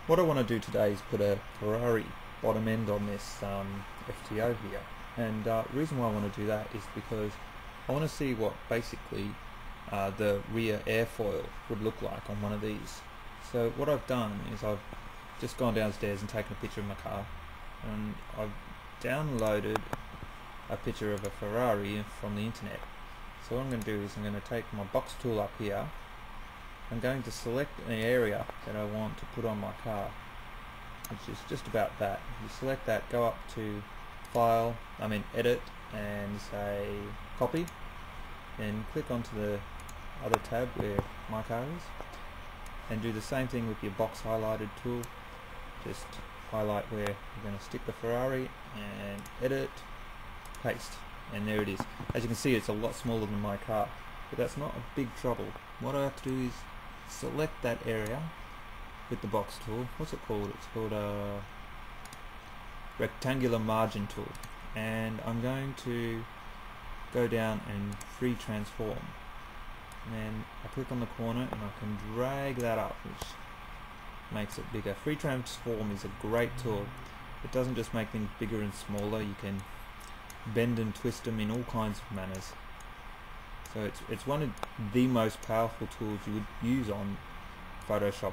What I want to do today is put a Ferrari bottom end on this FTO here, and the reason why I want to do that is because I want to see what basically the rear airfoil would look like on one of these. So what I've done is I've just gone downstairs and taken a picture of my car, and I've downloaded a picture of a Ferrari from the internet. So what I'm going to do is I'm going to take my box tool up here. I'm going to select an area that I want to put on my car, which is just about that. You select that, go up to File, Edit, and say Copy, then click onto the other tab where my car is, and do the same thing with your box highlighted tool. Just highlight where you're going to stick the Ferrari, and Edit, Paste, and there it is. As you can see, it's a lot smaller than my car, but that's not a big trouble. What I have to do is select that area with the box tool. What's it called? It's called a rectangular margin tool, and I'm going to go down and free transform, and then I click on the corner and I can drag that up, which makes it bigger. Free transform is a great tool. It doesn't just make things bigger and smaller, you can bend and twist them in all kinds of manners. So it's one of the most powerful tools you would use on Photoshop,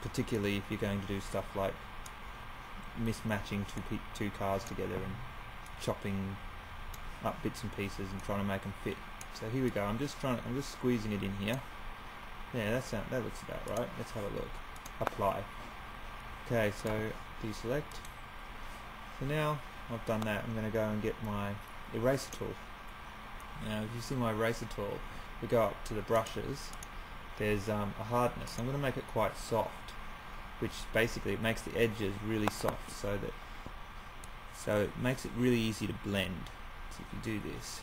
particularly if you're going to do stuff like mismatching two cars together and chopping up bits and pieces and trying to make them fit. So here we go. I'm just squeezing it in here. Yeah, that looks about right. Let's have a look. Apply. Okay, so deselect. So now I've done that, I'm going to go and get my eraser tool. Now if you see my eraser tool, we go up to the brushes, there's a hardness. I'm going to make it quite soft, which basically it makes the edges really soft, so it makes it really easy to blend. So if you do this,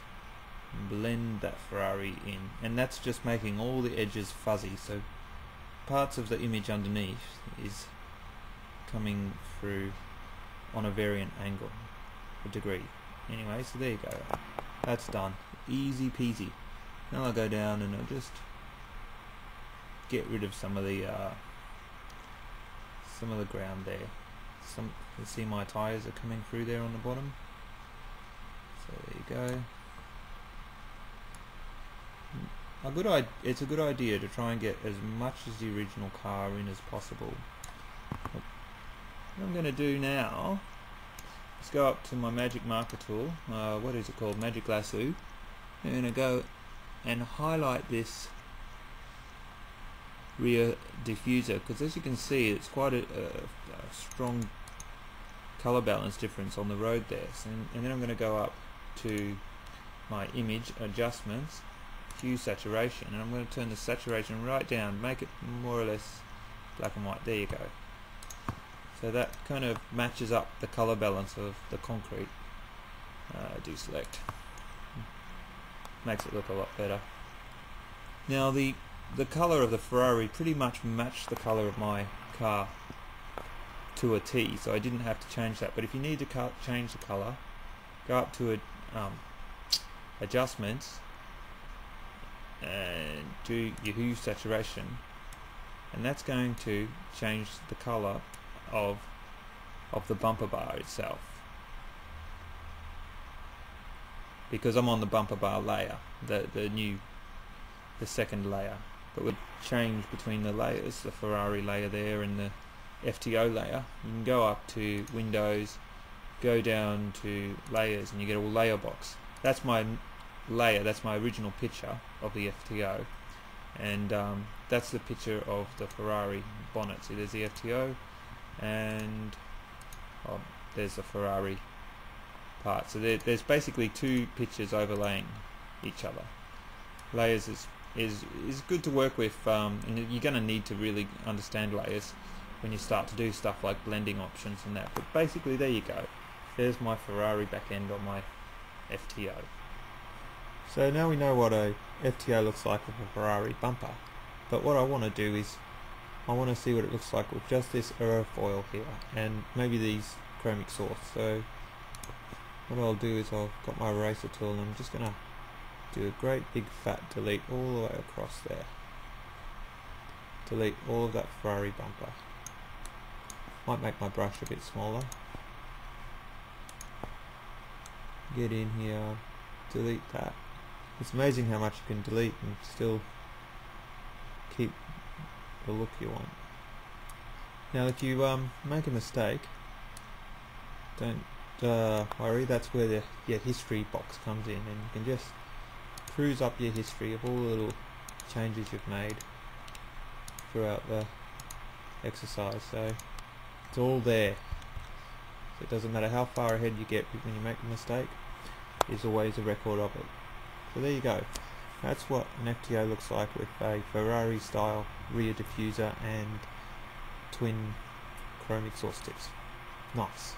blend that Ferrari in, and that's just making all the edges fuzzy, so parts of the image underneath is coming through on a variant angle, a degree. Anyway, so there you go. That's done. Easy peasy. Now I'll go down and I'll just get rid of some of the ground there. You see my tires are coming through there on the bottom. So there you go. It's a good idea to try and get as much as the original car in as possible. What I'm going to do now is go up to my magic marker tool, what is it called, magic lasso. I'm going to go and highlight this rear diffuser, because as you can see it's quite a strong color balance difference on the road there. So, and then I'm going to go up to my image adjustments, hue saturation, and I'm going to turn the saturation right down, make it more or less black and white. There you go. So that kind of matches up the color balance of the concrete. Deselect. Makes it look a lot better. Now the color of the Ferrari pretty much matched the color of my car to a T, so I didn't have to change that. But if you need to change the color, go up to adjustments and do your hue saturation, and that's going to change the color of the bumper bar itself, because I'm on the bumper bar layer, the second layer. But we'll change between the layers, the Ferrari layer there and the FTO layer. You can go up to Windows, go down to Layers, and you get a layer box. That's my layer, that's my original picture of the FTO, and that's the picture of the Ferrari bonnet. So there's the FTO, and there's the Ferrari part. So there's basically two pictures overlaying each other. Layers is good to work with, and you're going to need to really understand layers when you start to do stuff like blending options and that. But basically there you go. There's my Ferrari back end on my FTO. So now we know what a FTO looks like with a Ferrari bumper, but what I want to do is I want to see what it looks like with just this airfoil here and maybe these chromic source. So what I'll do is I've got my eraser tool and I'm just going to do a great big fat delete all the way across there. Delete all of that Ferrari bumper. Might make my brush a bit smaller. Get in here, delete that. It's amazing how much you can delete and still keep the look you want. Now if you make a mistake, don't worry, that's where your history box comes in, and you can just cruise up your history of all the little changes you've made throughout the exercise. So it's all there. So it doesn't matter how far ahead you get when you make a mistake, there's always a record of it. So there you go. That's what an FTO looks like with a Ferrari style rear diffuser and twin chrome exhaust tips. Nice.